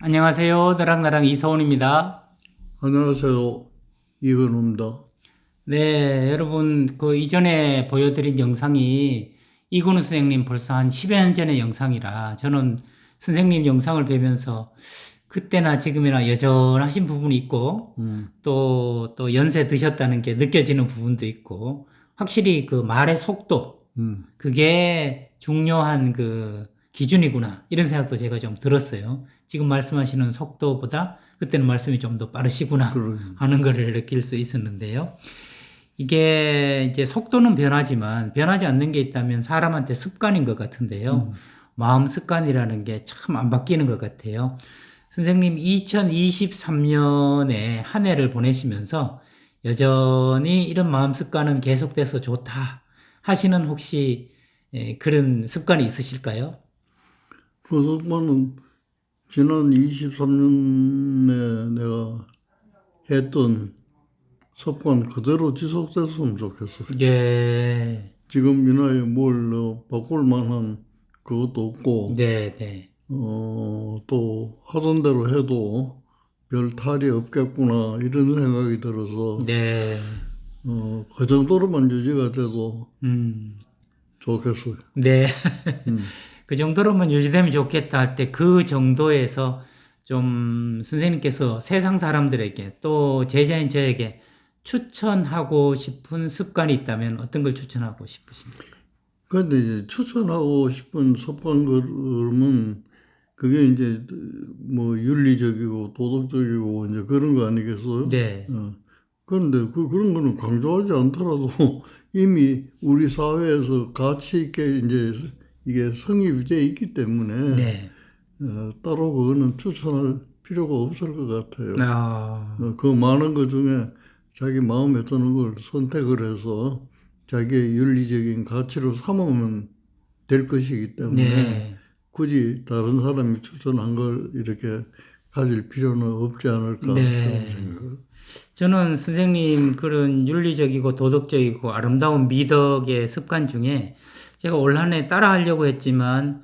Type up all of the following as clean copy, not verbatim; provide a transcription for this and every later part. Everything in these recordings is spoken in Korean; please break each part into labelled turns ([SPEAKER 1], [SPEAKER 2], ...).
[SPEAKER 1] 안녕하세요. 너랑나랑 이서훈입니다.
[SPEAKER 2] 안녕하세요. 이건우입니다.
[SPEAKER 1] 네, 여러분, 그 이전에 보여드린 영상이 이근우 선생님 벌써 한 10여 년 전의 영상이라 저는 선생님 영상을 보면서 그때나 지금이나 여전하신 부분이 있고 또 연세 드셨다는 게 느껴지는 부분도 있고 확실히 그 말의 속도,
[SPEAKER 2] 음,
[SPEAKER 1] 그게 중요한 그 기준이구나. 이런 생각도 제가 좀 들었어요. 지금 말씀하시는 속도보다 그때는 말씀이 좀 더 빠르시구나
[SPEAKER 2] 그러,
[SPEAKER 1] 하는 거를 느낄 수 있었는데요. 이게 이제 속도는 변하지만 변하지 않는 게 있다면 사람한테 습관인 것 같은데요. 마음 습관이라는 게 참 안 바뀌는 것 같아요. 선생님 2023년에 한 해를 보내시면서 여전히 이런 마음 습관은 계속돼서 좋다 하시는 혹시 그런 습관이 있으실까요?
[SPEAKER 2] 그 석반은 지난 23년에 내가 했던 습관 그대로 지속됐으면 좋겠어요.
[SPEAKER 1] 예,
[SPEAKER 2] 지금 이 나이에 뭘 바꿀 만한 그것도 없고,
[SPEAKER 1] 네, 네,
[SPEAKER 2] 또 하던 대로 해도 별 탈이 없겠구나, 이런 생각이 들어서,
[SPEAKER 1] 네,
[SPEAKER 2] 그 정도로만 유지가 돼도
[SPEAKER 1] 음,
[SPEAKER 2] 좋겠어요.
[SPEAKER 1] 네.
[SPEAKER 2] 음.
[SPEAKER 1] 그 정도로만 유지되면 좋겠다 할 때 그 정도에서 좀 선생님께서 세상 사람들에게 또 제자인 저에게 추천하고 싶은 습관이 있다면 어떤 걸 추천하고 싶으십니까?
[SPEAKER 2] 근데 이제 추천하고 싶은 습관은 그게 이제 뭐 윤리적이고 도덕적이고 이제 그런 거 아니겠어요?
[SPEAKER 1] 네,
[SPEAKER 2] 그런데 그런 거는 강조하지 않더라도 이미 우리 사회에서 가치 있게 이제 이게 성립이 돼 있기 때문에
[SPEAKER 1] 네,
[SPEAKER 2] 따로 그거는 추천할 필요가 없을 것 같아요.
[SPEAKER 1] 아,
[SPEAKER 2] 그 많은 것 중에 자기 마음에 드는 걸 선택을 해서 자기의 윤리적인 가치로 삼으면 될 것이기 때문에
[SPEAKER 1] 네,
[SPEAKER 2] 굳이 다른 사람이 추천한 걸 이렇게 가질 필요는 없지 않을까 그런
[SPEAKER 1] 네.
[SPEAKER 2] 생각을.
[SPEAKER 1] 저는 선생님 그런 윤리적이고 도덕적이고 아름다운 미덕의 습관 중에 제가 올 한 해 따라 하려고 했지만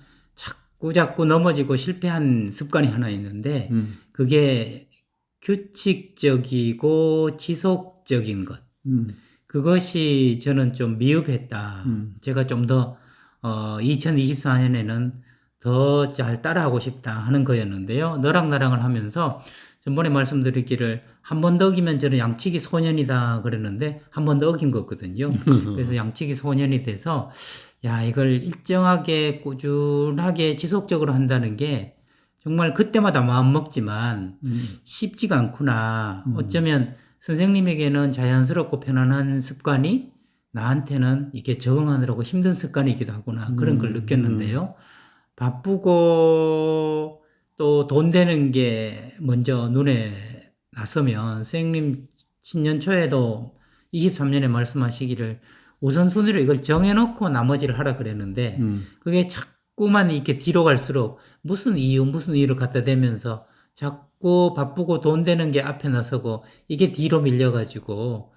[SPEAKER 1] 자꾸 넘어지고 실패한 습관이 하나 있는데
[SPEAKER 2] 음,
[SPEAKER 1] 그게 규칙적이고 지속적인 것.
[SPEAKER 2] 음,
[SPEAKER 1] 그것이 저는 좀 미흡했다.
[SPEAKER 2] 음,
[SPEAKER 1] 제가 좀 더, 2024년에는 더 잘 따라하고 싶다 하는 거였는데요. 너랑 나랑을 하면서 전번에 말씀드리기를 한 번 더 어기면 저는 양치기 소년이다 그랬는데 한 번 더 어긴 거거든요. 그래서 양치기 소년이 돼서 야, 이걸 일정하게 꾸준하게 지속적으로 한다는 게 정말 그때마다 마음 먹지만
[SPEAKER 2] 음,
[SPEAKER 1] 쉽지가 않구나.
[SPEAKER 2] 음,
[SPEAKER 1] 어쩌면 선생님에게는 자연스럽고 편안한 습관이 나한테는 이게 적응하느라고 힘든 습관이기도 하구나. 그런 걸
[SPEAKER 2] 음,
[SPEAKER 1] 느꼈는데요. 바쁘고 또 돈 되는 게 먼저 눈에 나서면 선생님 신년 초에도 23년에 말씀하시기를 우선순위로 이걸 정해놓고 나머지를 하라 그랬는데
[SPEAKER 2] 음,
[SPEAKER 1] 그게 자꾸만 이렇게 뒤로 갈수록 무슨 이유를 갖다 대면서 자꾸 바쁘고 돈 되는 게 앞에 나서고 이게 뒤로 밀려가지고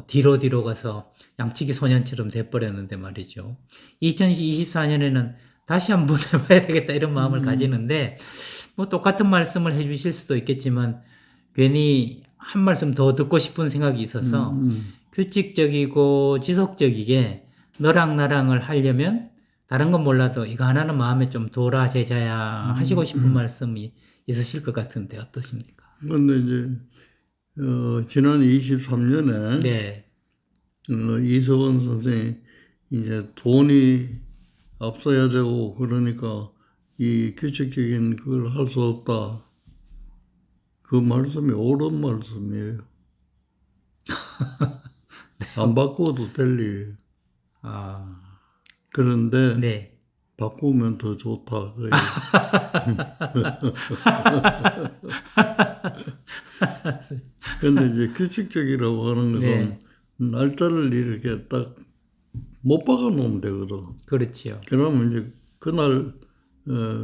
[SPEAKER 1] 뒤로 가서 양치기 소년처럼 돼버렸는데 말이죠. 2024년에는 다시 한번 해봐야 되겠다 이런 마음을
[SPEAKER 2] 음,
[SPEAKER 1] 가지는데 뭐 똑같은 말씀을 해주실 수도 있겠지만 괜히 한 말씀 더 듣고 싶은 생각이 있어서
[SPEAKER 2] 음,
[SPEAKER 1] 규칙적이고 지속적이게 너랑 나랑을 하려면 다른 건 몰라도 이거 하나는 마음에 좀 둬라 제자야 하시고 싶은
[SPEAKER 2] 음.
[SPEAKER 1] 말씀이 있으실 것 같은데 어떠십니까?
[SPEAKER 2] 근데 이제 지난 23년에
[SPEAKER 1] 네,
[SPEAKER 2] 이석원 선생이 이제 돈이 앞서야 되고 그러니까 이 규칙적인 그걸 할 수 없다. 그 말씀이 옳은 말씀이에요. 안 바꿔도 될 일.
[SPEAKER 1] 아,
[SPEAKER 2] 그런데
[SPEAKER 1] 네,
[SPEAKER 2] 바꾸면 더 좋다. 그 얘기. 근데 이제 규칙적이라고 하는 것은
[SPEAKER 1] 네,
[SPEAKER 2] 날짜를 이렇게 딱 못 박아 놓으면 되거든.
[SPEAKER 1] 그렇지요.
[SPEAKER 2] 그러면 이제 그날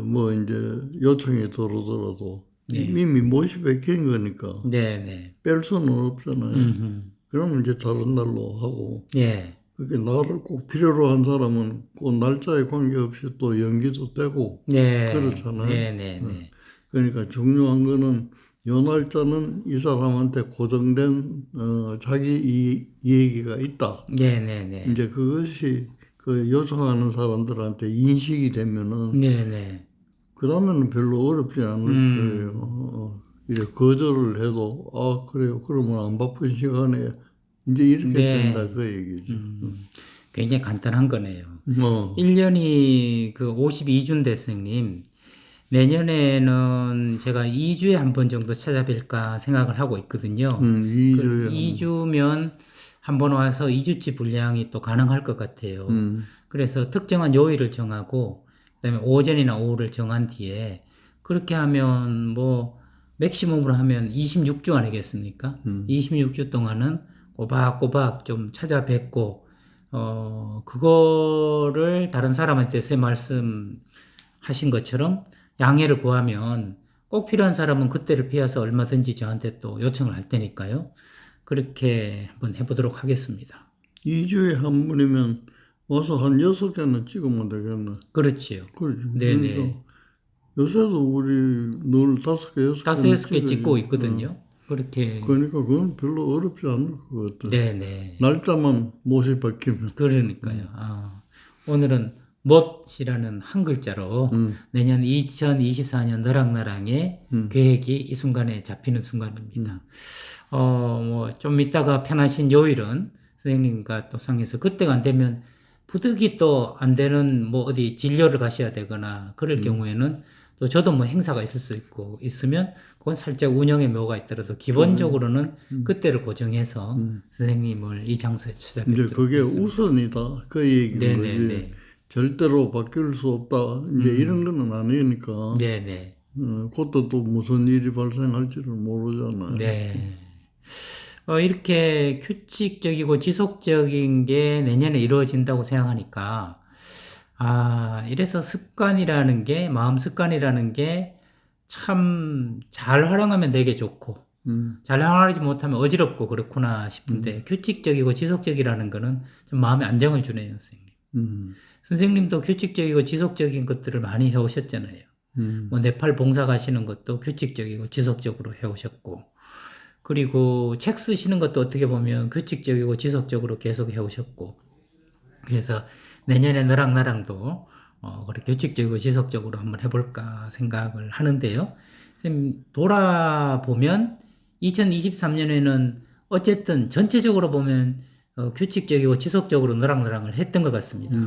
[SPEAKER 2] 뭐 이제 요청이 들어오더라도
[SPEAKER 1] 네,
[SPEAKER 2] 이미 못이 박힌 거니까
[SPEAKER 1] 네, 네,
[SPEAKER 2] 뺄 수는 없잖아요.
[SPEAKER 1] 음,
[SPEAKER 2] 그러면 이제 다른 날로 하고
[SPEAKER 1] 예,
[SPEAKER 2] 그게 나를 꼭 필요로 한 사람은 그 날짜에 관계없이 또 연기도 되고
[SPEAKER 1] 네,
[SPEAKER 2] 그렇잖아요.
[SPEAKER 1] 네, 네,
[SPEAKER 2] 어.
[SPEAKER 1] 네,
[SPEAKER 2] 그러니까 중요한 거는 요 날짜는 이 사람한테 고정된 자기 얘기가 있다.
[SPEAKER 1] 네네네.
[SPEAKER 2] 이제 그것이 그 요청하는 사람들한테 인식이 되면은
[SPEAKER 1] 네네.
[SPEAKER 2] 그 다음에는 별로 어렵지 않을 거예요. 이제 거절을 해도 아 그래요. 그러면 안 바쁜 시간에 이제 이렇게 된다
[SPEAKER 1] 네.
[SPEAKER 2] 그 얘기죠.
[SPEAKER 1] 굉장히 간단한 거네요.
[SPEAKER 2] 뭐
[SPEAKER 1] 1년이 그 52주인데 선생님, 내년에는 제가 2주에 한 번 정도 찾아뵐까 생각을 하고 있거든요. 그
[SPEAKER 2] 2주에
[SPEAKER 1] 2주면 한 번 와서 2주치 분량이 또 가능할 것 같아요.
[SPEAKER 2] 음,
[SPEAKER 1] 그래서 특정한 요일을 정하고, 그다음에 오전이나 오후를 정한 뒤에, 그렇게 하면 뭐, 맥시멈으로 하면 26주 아니겠습니까? 26주 동안은 꼬박꼬박 좀 찾아뵙고, 그거를 다른 사람한테 제 말씀하신 것처럼 양해를 구하면 꼭 필요한 사람은 그때를 피해서 얼마든지 저한테 또 요청을 할 테니까요. 그렇게 한번 해보도록 하겠습니다.
[SPEAKER 2] 2주에 한 번이면 와서 한 6개는 찍으면 되겠네.
[SPEAKER 1] 그렇지요.
[SPEAKER 2] 그렇죠.
[SPEAKER 1] 네네.
[SPEAKER 2] 그러니까 요새도 우리 늘 5개, 6개는
[SPEAKER 1] 5개 찍고 있거든요. 그렇게.
[SPEAKER 2] 그러니까 그건 별로 어렵지 않을 것 같아.
[SPEAKER 1] 네네.
[SPEAKER 2] 날짜만 못이 박히면.
[SPEAKER 1] 그러니까요. 오늘은 못이라는 한 글자로 내년 2024년 너랑나랑의 계획이 이 순간에 잡히는 순간입니다. 뭐 좀 이따가 편하신 요일은 선생님과 또 상의해서 그때가 안 되면 부득이 또 안 되는 뭐 어디 진료를 가셔야 되거나 그럴 경우에는 또 저도 뭐 행사가 있을 수 있고 있으면 그건 살짝 운영에 묘가 있더라도 기본적으로는 그때를 고정해서 선생님을 이 장소에
[SPEAKER 2] 이제
[SPEAKER 1] 찾아뵙도록
[SPEAKER 2] 그게
[SPEAKER 1] 하겠습니다.
[SPEAKER 2] 우선이다. 그 얘기인 거지.
[SPEAKER 1] 네네네.
[SPEAKER 2] 절대로 바뀔 수 없다. 이제 이런 거는 아니니까.
[SPEAKER 1] 네네.
[SPEAKER 2] 그것도 또 무슨 일이 발생할지를 모르잖아요.
[SPEAKER 1] 네. 이렇게 규칙적이고 지속적인 게 내년에 이루어진다고 생각하니까, 이래서 습관이라는 게, 마음 습관이라는 게 참 잘 활용하면 되게 좋고, 잘 활용하지 못하면 어지럽고 그렇구나 싶은데, 규칙적이고 지속적이라는 거는 좀 마음에 안정을 주네요, 선생님. 선생님도 규칙적이고 지속적인 것들을 많이 해오셨잖아요. 뭐 네팔 봉사 가시는 것도 규칙적이고 지속적으로 해오셨고, 그리고 책 쓰시는 것도 어떻게 보면 규칙적이고 지속적으로 계속 해오셨고, 그래서 내년에 너랑 나랑도 그렇게 규칙적이고 지속적으로 한번 해볼까 생각을 하는데요. 선생님, 돌아보면 2023년에는 어쨌든 전체적으로 보면 규칙적이고 지속적으로 너랑 나랑을 했던 것 같습니다.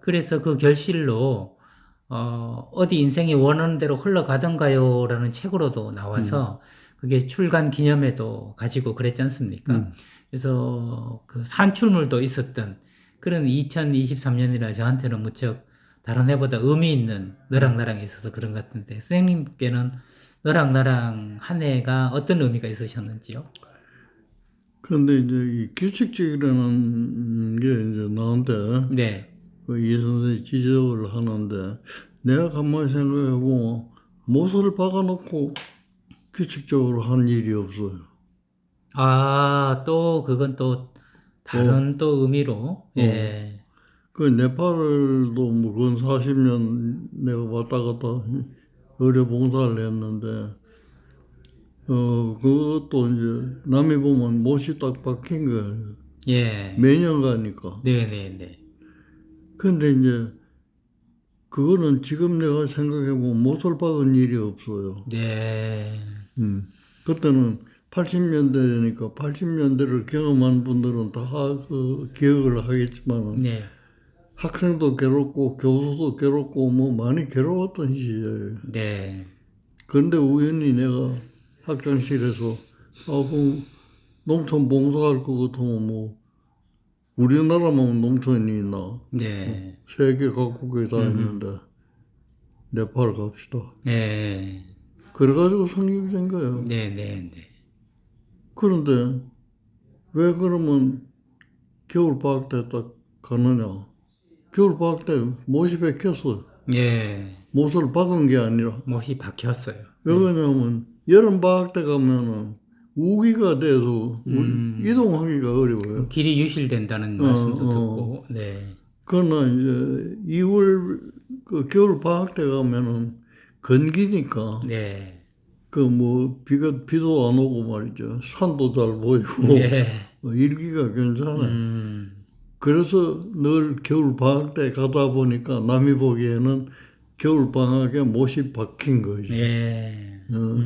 [SPEAKER 1] 그래서 그 결실로 어디 인생이 원하는 대로 흘러가던가요? 라는 책으로도 나와서 그게 출간 기념회도 가지고 그랬지 않습니까? 그래서 그 산출물도 있었던 그런 2023년이라 저한테는 무척 다른 해보다 의미 있는 너랑 나랑에 있어서 그런 것 같은데 선생님께는 너랑 나랑 한 해가 어떤 의미가 있으셨는지요?
[SPEAKER 2] 근데 이제 이 규칙적이라는 게 이제 나한테
[SPEAKER 1] 네.
[SPEAKER 2] 이 선생이 지적을 하는데 내가 가만히 생각해보면 못을 박아놓고 규칙적으로 한 일이 없어요.
[SPEAKER 1] 또 그건 또 다른 또 의미로 예.
[SPEAKER 2] 그 네팔도 뭐 그건 40년 내가 왔다 갔다 의료 봉사를 했는데 그것도 이제 남이 보면 못이 딱 박힌 거예요.
[SPEAKER 1] 예.
[SPEAKER 2] 매년 가니까.
[SPEAKER 1] 네네네.
[SPEAKER 2] 근데 이제 그거는 지금 내가 생각해보면 못을 박은 일이 없어요.
[SPEAKER 1] 네.
[SPEAKER 2] 그때는 80년대니까 80년대를 경험한 분들은 다 그 기억을 하겠지만
[SPEAKER 1] 네.
[SPEAKER 2] 학생도 괴롭고 교수도 괴롭고 뭐 많이 괴로웠던 시절이에요.
[SPEAKER 1] 네.
[SPEAKER 2] 그런데 우연히 내가 학창실에서 그 농촌 봉사할 것 같으면 뭐 우리나라만 농촌이 있나?
[SPEAKER 1] 네.
[SPEAKER 2] 세계 각국에 다 있는데 네팔 갑시다.
[SPEAKER 1] 네.
[SPEAKER 2] 그래가지고 성립이 된 거예요.
[SPEAKER 1] 네네네.
[SPEAKER 2] 그런데 왜 그러면 겨울 방학 때 딱 가느냐? 겨울 방학 때 못이 박혔어요.
[SPEAKER 1] 네.
[SPEAKER 2] 못을 박은 게 아니라.
[SPEAKER 1] 못이 박혔어요.
[SPEAKER 2] 왜 그러냐면 여름 방학 때 가면은 우기가 돼서 이동하기가 어려워요.
[SPEAKER 1] 길이 유실된다는 말씀도 듣고, 네.
[SPEAKER 2] 그러나 이제 2월 그 겨울 방학 때 가면은 건기니까
[SPEAKER 1] 네.
[SPEAKER 2] 그 뭐 비도 안 오고 말이죠. 산도 잘 보이고
[SPEAKER 1] 네.
[SPEAKER 2] 일기가 괜찮아요.
[SPEAKER 1] 음.
[SPEAKER 2] 그래서 늘 겨울 방학 때 가다 보니까 남이 보기에는 겨울 방학에 못이 박힌 거지.
[SPEAKER 1] 네.
[SPEAKER 2] 어,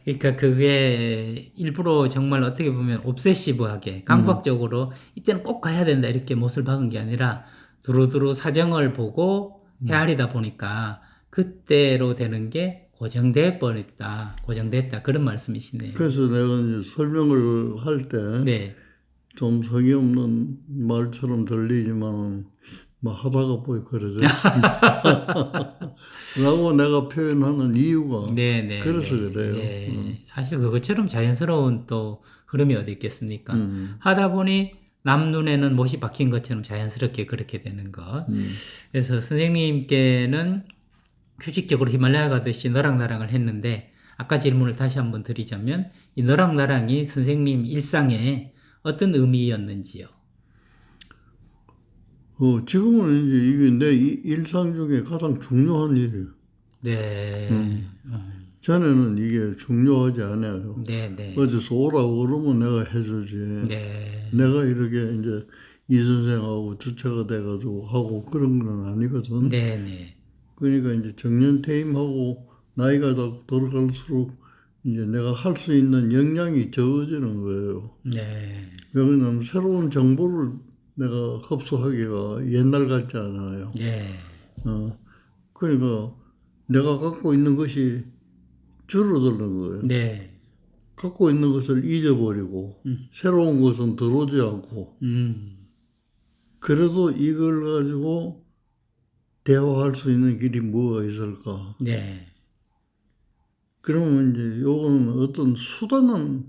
[SPEAKER 1] 그러니까 그게 일부러 정말 어떻게 보면 옵세시브하게 강박적으로 이때는 꼭 가야 된다 이렇게 못을 박은 게 아니라 두루두루 사정을 보고 헤아리다 보니까 그때로 되는 게 고정돼 버렸다. 고정됐다. 그런 말씀이시네요.
[SPEAKER 2] 그래서 내가 이제 설명을 할 때
[SPEAKER 1] 네.
[SPEAKER 2] 좀 성의 없는 말처럼 들리지만 뭐 하다가 보니 그러죠. 라고 내가 표현하는 이유가
[SPEAKER 1] 네, 네,
[SPEAKER 2] 그래서
[SPEAKER 1] 네.
[SPEAKER 2] 그래요.
[SPEAKER 1] 예. 사실 그것처럼 자연스러운 또 흐름이 어디 있겠습니까?
[SPEAKER 2] 음,
[SPEAKER 1] 하다 보니 남 눈에는 못이 박힌 것처럼 자연스럽게 그렇게 되는 것. 그래서 선생님께는 규칙적으로 히말라야 가듯이 너랑나랑을 했는데 아까 질문을 다시 한번 드리자면 이 너랑나랑이 선생님 일상에 어떤 의미였는지요?
[SPEAKER 2] 지금은 이제 이게 내 일상 중에 가장 중요한 일이에요.
[SPEAKER 1] 네.
[SPEAKER 2] 음. 전에는 이게 중요하지 않아요.
[SPEAKER 1] 네, 네.
[SPEAKER 2] 어디서 오라고 그러면 내가 해주지.
[SPEAKER 1] 네.
[SPEAKER 2] 내가 이렇게 이제 이 선생하고 주체가 돼가지고 하고 그런 건 아니거든.
[SPEAKER 1] 네, 네.
[SPEAKER 2] 그러니까 이제 정년퇴임하고 나이가 자꾸 들어갈수록 이제 내가 할 수 있는 역량이 적어지는 거예요.
[SPEAKER 1] 네.
[SPEAKER 2] 왜냐하면 새로운 정보를 내가 흡수하기가 옛날 같지 않아요.
[SPEAKER 1] 네.
[SPEAKER 2] 그러니까 내가 갖고 있는 것이 줄어드는 거예요.
[SPEAKER 1] 네.
[SPEAKER 2] 갖고 있는 것을 잊어버리고 새로운 것은 들어오지 않고 그래도 이걸 가지고 대화할 수 있는 길이 뭐가 있을까?
[SPEAKER 1] 네.
[SPEAKER 2] 그러면 이제 요거는 어떤 수단은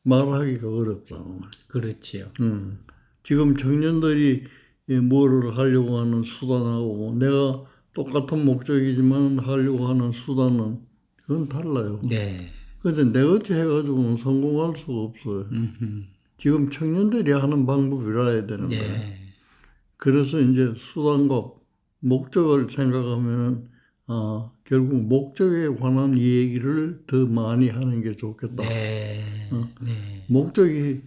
[SPEAKER 2] 말하기가 어렵다.
[SPEAKER 1] 그렇지요.
[SPEAKER 2] 지금 청년들이 뭐를 하려고 하는 수단하고 내가 똑같은 목적이지만 하려고 하는 수단은 그건 달라요.
[SPEAKER 1] 네.
[SPEAKER 2] 근데 내같이 해가지고는 성공할 수가 없어요. 지금 청년들이 하는 방법이라 되는 거예요.
[SPEAKER 1] 네.
[SPEAKER 2] 그래서 이제 수단과 목적을 생각하면은 결국 목적에 관한 얘기를 더 많이 하는 게 좋겠다.
[SPEAKER 1] 네. 네.
[SPEAKER 2] 목적이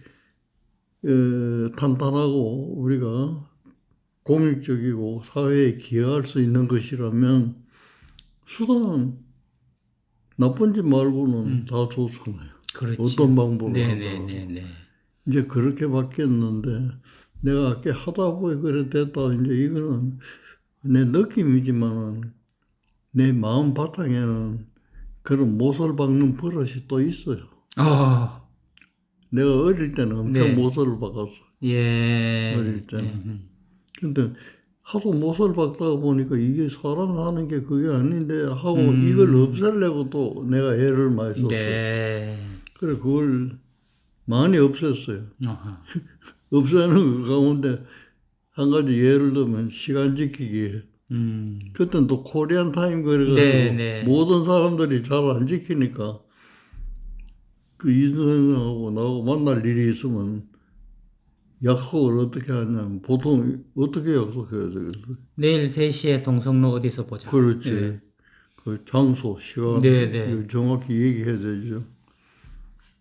[SPEAKER 2] 탄탄하고 우리가 공익적이고 사회에 기여할 수 있는 것이라면 수단은 나쁜 짓 말고는 다 좋잖아요.
[SPEAKER 1] 그렇지.
[SPEAKER 2] 어떤 방법으로
[SPEAKER 1] 네,
[SPEAKER 2] 하더라도.
[SPEAKER 1] 네, 네, 네.
[SPEAKER 2] 이제 그렇게 바뀌었는데 내가 아까 하다 보니 그래 됐다. 이제 이거는 내 느낌이지만은 내 마음 바탕에는 그런 못을 박는 버릇이 또 있어요. 내가 어릴 때는 엄청
[SPEAKER 1] 네.
[SPEAKER 2] 못을 박았어.
[SPEAKER 1] 예.
[SPEAKER 2] 어릴 때는. 근데 하도 못을 박다가 보니까 이게 사람 하는 게 그게 아닌데 하고 이걸 없애려고 또 내가 애를 많이 썼어요.
[SPEAKER 1] 네.
[SPEAKER 2] 그래 그걸 많이 없앴어요.
[SPEAKER 1] 어허.
[SPEAKER 2] 없애는 그 가운데 한 가지 예를 들면 시간 지키기. 그때는 또 코리안 타임 그래가지고
[SPEAKER 1] 네, 네.
[SPEAKER 2] 모든 사람들이 잘 안 지키니까 그 이선생하고 나하고 만날 일이 있으면 약속을 어떻게 하냐면 보통 어떻게 약속해야 되겠어요?
[SPEAKER 1] 내일 3시에 동성로 어디서 보자.
[SPEAKER 2] 그렇지.
[SPEAKER 1] 네.
[SPEAKER 2] 그 장소, 시간
[SPEAKER 1] 네, 네.
[SPEAKER 2] 이걸 정확히 얘기해야 되죠.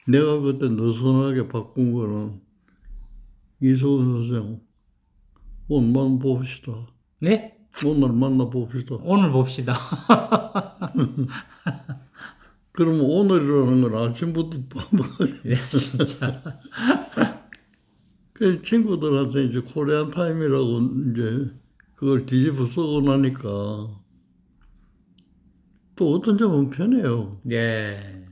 [SPEAKER 2] 내가 그때 느슨하게 바꾼 거는 이소은 선생 오늘 만나 봅시다.
[SPEAKER 1] 네?
[SPEAKER 2] 오늘 만나 봅시다.
[SPEAKER 1] 오늘 봅시다.
[SPEAKER 2] 그러면 오늘이라는 건 아침부터 밤까지.
[SPEAKER 1] 네, 진짜.
[SPEAKER 2] 그 친구들한테 이제 코리안 타임이라고 이제 그걸 뒤집어 쓰고 나니까 또 어떤 점은 편해요.
[SPEAKER 1] 네.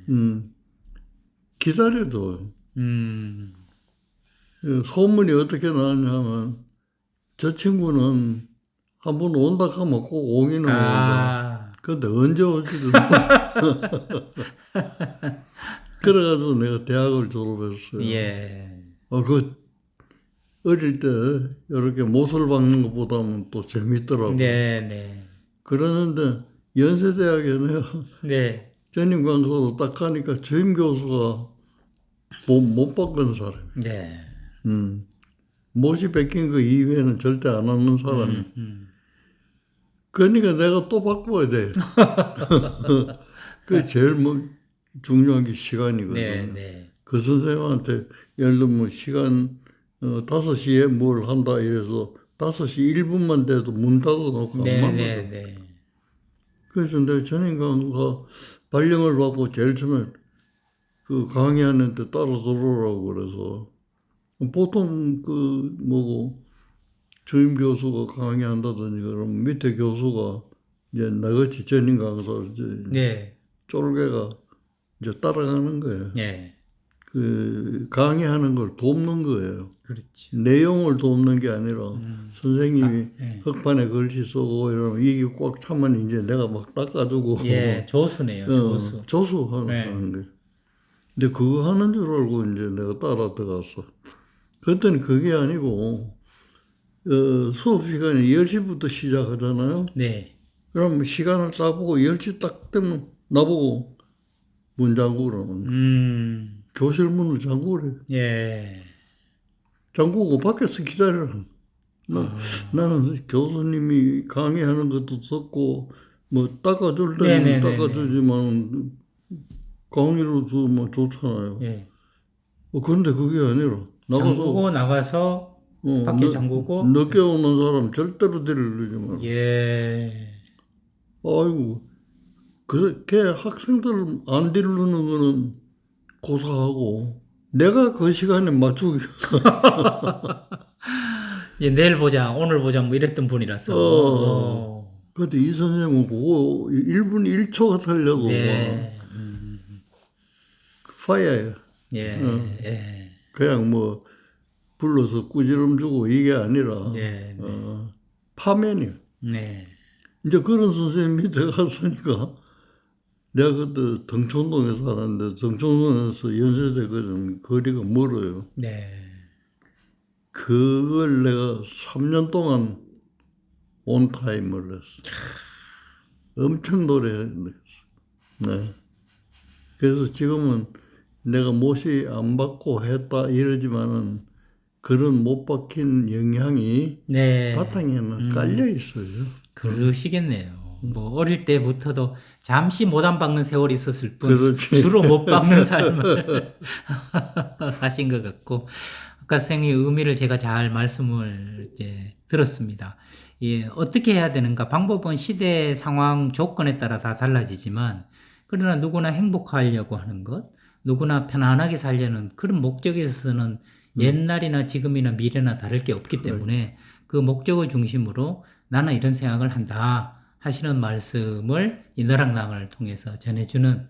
[SPEAKER 2] 기다려도
[SPEAKER 1] 음.
[SPEAKER 2] 소문이 어떻게 나왔냐면 저 친구는 한 번 온다 하면 꼭 오기는 온다. 근데 언제 올지도 그래가지고 내가 대학을 졸업했어요.
[SPEAKER 1] 예.
[SPEAKER 2] 그 어릴 때 이렇게 못을 박는 것보다는 또 재밌더라고요.
[SPEAKER 1] 네, 네.
[SPEAKER 2] 그러는데 연세대학에 내가
[SPEAKER 1] 네.
[SPEAKER 2] 전임 강사로 딱 가니까 주임 교수가 못 바꾼 사람.
[SPEAKER 1] 네.
[SPEAKER 2] 못이 뺏긴 거 이외에는 절대 안 하는 사람이. 그러니까 내가 또 바꿔야 돼. 그게 제일 뭐 중요한 게 시간이거든.
[SPEAKER 1] 네, 네.
[SPEAKER 2] 그 선생님한테 예를 들면 시간 5시에 뭘 한다 이래서 5시 1분만 돼도 문 닫아놓고 안
[SPEAKER 1] 네, 네,
[SPEAKER 2] 만나거든.
[SPEAKER 1] 네.
[SPEAKER 2] 그래서 내가 전인강가 발령을 받고 제일 처음에 그 강의하는데 따라 들어오라고 그래서 보통 그 뭐고 주임 교수가 강의한다든지 그러면 밑에 교수가 이제 나같이 전임 강사 이제
[SPEAKER 1] 네,
[SPEAKER 2] 쫄개가 이제 따라가는 거예요.
[SPEAKER 1] 네.
[SPEAKER 2] 그 강의하는 걸 돕는 거예요.
[SPEAKER 1] 그렇죠.
[SPEAKER 2] 내용을 돕는 게 아니라 선생님이
[SPEAKER 1] 네.
[SPEAKER 2] 흑판에 글씨 쓰고 이러면 이게 꽉 차면 이제 내가 막 닦아주고
[SPEAKER 1] 예, 조수네요, 조수.
[SPEAKER 2] 조수하는
[SPEAKER 1] 네.
[SPEAKER 2] 거예요. 근데 그거 하는 줄 알고 이제 내가 따라 들어갔어. 그랬더니 그게 아니고 수업 시간이 10시부터 시작하잖아요.
[SPEAKER 1] 네.
[SPEAKER 2] 그럼 시간을 딱 보고 10시 딱 되면 나보고 문 잠그라는 교실 문을 잠그래.
[SPEAKER 1] 예.
[SPEAKER 2] 잠그고 밖에서 기다려라.
[SPEAKER 1] 아,
[SPEAKER 2] 나는 교수님이 강의하는 것도 듣고 뭐 닦아줄 때는
[SPEAKER 1] 네네네네.
[SPEAKER 2] 닦아주지만 강의로 주면 좋잖아요.
[SPEAKER 1] 예.
[SPEAKER 2] 그런데 그게 아니라
[SPEAKER 1] 잠그고
[SPEAKER 2] 나가서
[SPEAKER 1] 나가서 밖에 잠그고.
[SPEAKER 2] 늦게 오는 사람 절대로 데리지 마라.
[SPEAKER 1] 예.
[SPEAKER 2] 아이고 그렇게 학생들 안 데리는 거는 고사하고 내가 그 시간에 맞추기
[SPEAKER 1] 이제 내일 보자, 오늘 보자, 뭐 이랬던 분이라서.
[SPEAKER 2] 근데 이 선생님은 그거 1분 1초가 틀려도
[SPEAKER 1] 네.
[SPEAKER 2] 파이어야.
[SPEAKER 1] 예. 예.
[SPEAKER 2] 그냥 뭐 불러서 꾸지람 주고 이게 아니라
[SPEAKER 1] 네.
[SPEAKER 2] 파면이야.
[SPEAKER 1] 네.
[SPEAKER 2] 이제 그런 선생님 밑에 갔으니까 내가 그때 등촌동에 살았는데 등촌동에서 연세대 거리가 멀어요.
[SPEAKER 1] 네.
[SPEAKER 2] 그걸 내가 3년 동안 온타임을 했어. 엄청 노래했어. 네. 그래서 지금은 내가 못이 안 받고 했다 이러지만은 그런 못 박힌 영향이
[SPEAKER 1] 네.
[SPEAKER 2] 바탕에는 깔려 있어요.
[SPEAKER 1] 그러시겠네요. 뭐 어릴 때부터도 잠시 못 안 박는 세월이 있었을 뿐
[SPEAKER 2] 그렇지.
[SPEAKER 1] 주로 못 박는 삶을 사신 것 같고, 아까 선생님 의미를 제가 잘 말씀을 이제 들었습니다. 예, 어떻게 해야 되는가? 방법은 시대 상황 조건에 따라 다 달라지지만, 그러나 누구나 행복하려고 하는 것, 누구나 편안하게 살려는 그런 목적에 있어서는 옛날이나 지금이나 미래나 다를 게 없기 때문에 그 목적을 중심으로 나는 이런 생각을 한다 하시는 말씀을 이 너랑나랑을 통해서 전해주는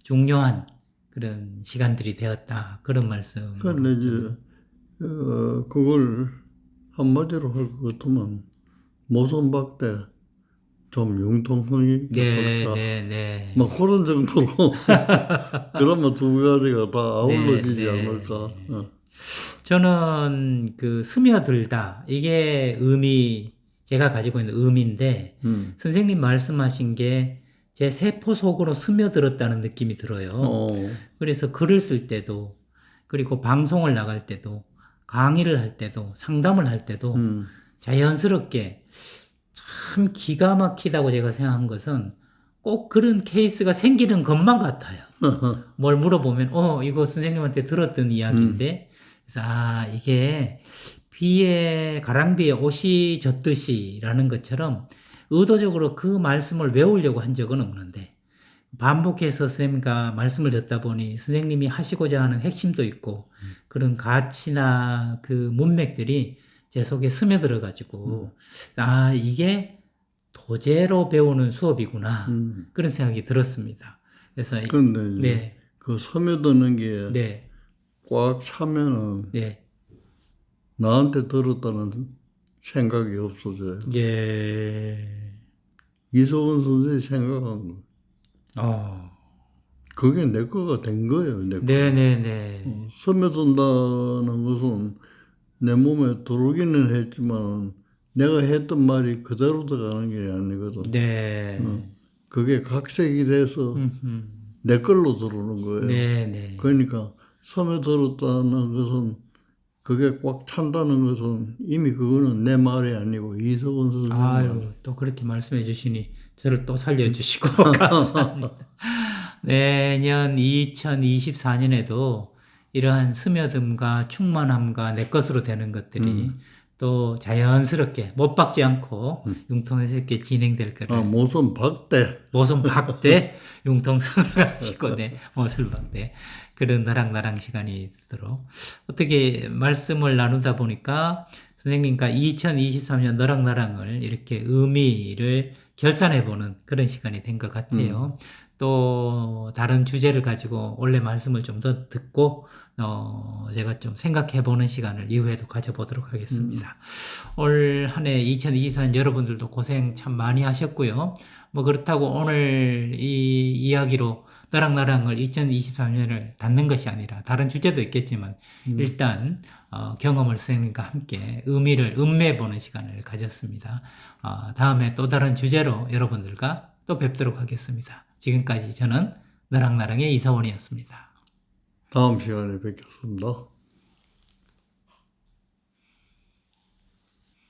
[SPEAKER 1] 중요한 그런 시간들이 되었다. 그런 말씀.
[SPEAKER 2] 근데 이제 그걸 한마디로 할 것 같으면 모선박대 좀 융통성이 있게
[SPEAKER 1] 네,
[SPEAKER 2] 할까.
[SPEAKER 1] 네, 네.
[SPEAKER 2] 막 그런 정도로 그러면 두 가지가 다 아울러지지
[SPEAKER 1] 네, 네.
[SPEAKER 2] 않을까.
[SPEAKER 1] 저는 그 스며들다, 이게 제가 가지고 있는 의미인데, 선생님 말씀하신 게 제 세포 속으로 스며들었다는 느낌이 들어요. 그래서 글을 쓸 때도, 그리고 방송을 나갈 때도, 강의를 할 때도, 상담을 할 때도 자연스럽게, 참 기가 막히다고 제가 생각한 것은 꼭 그런 케이스가 생기는 것만 같아요. 뭘 물어보면 이거 선생님한테 들었던 이야기인데, 그래서 이게 가랑비에 옷이 젖듯이라는 것처럼 의도적으로 그 말씀을 외우려고 한 적은 없는데, 반복해서 선생님과 말씀을 듣다 보니 선생님이 하시고자 하는 핵심도 있고 그런 가치나 그 문맥들이 제 속에 스며들어 가지고 이게 도제로 배우는 수업이구나, 그런 생각이 들었습니다. 그래서
[SPEAKER 2] 그런데
[SPEAKER 1] 네.
[SPEAKER 2] 그 스며드는 게
[SPEAKER 1] 네.
[SPEAKER 2] 꽉 차면은
[SPEAKER 1] 네.
[SPEAKER 2] 나한테 들었다는 생각이 없어져요.
[SPEAKER 1] 예.
[SPEAKER 2] 이소은 선생이 생각한 거.
[SPEAKER 1] 어.
[SPEAKER 2] 그게 내 거가 된 거예요. 내 거.
[SPEAKER 1] 네네네.
[SPEAKER 2] 스며든다는 것은 내 몸에 들어오기는 했지만 내가 했던 말이 그대로 들어가는 게 아니거든.
[SPEAKER 1] 네.
[SPEAKER 2] 그게 각색이 돼서
[SPEAKER 1] 음흠.
[SPEAKER 2] 내 걸로 들어오는 거예요.
[SPEAKER 1] 네네.
[SPEAKER 2] 그러니까 스며들었다는 것은 그게 꽉 찬다는 것은 이미 그거는 내 말이 아니고 이석원 선생님 말.
[SPEAKER 1] 아유, 또 그렇게 말씀해 주시니 저를 또 살려주시고 감사합니다. 내년 2024년에도 이러한 스며듦과 충만함과 내 것으로 되는 것들이 또 자연스럽게 못 박지 않고 융통스럽게 진행될 거를
[SPEAKER 2] 모선 박대.
[SPEAKER 1] 모순 박대 융통성을 가지고 못을 박대 그런 나랑 시간이 되도록 어떻게 말씀을 나누다 보니까 선생님과 2023년 나랑을 이렇게 의미를 결산해보는 그런 시간이 된 것 같아요. 또 다른 주제를 가지고 원래 말씀을 좀 더 듣고 제가 좀 생각해보는 시간을 이후에도 가져보도록 하겠습니다. 올 한 해 2024년 여러분들도 고생 참 많이 하셨고요. 뭐 그렇다고 오늘 이 이야기로 나랑을 2023년을 닫는 것이 아니라 다른 주제도 있겠지만 일단 경험을 선생님과 함께 의미를 음매보는 시간을 가졌습니다. 다음에 또 다른 주제로 여러분들과 또 뵙도록 하겠습니다. 지금까지 저는 나랑의 이서원이었습니다.
[SPEAKER 2] 다음 시간에 뵙겠습니다.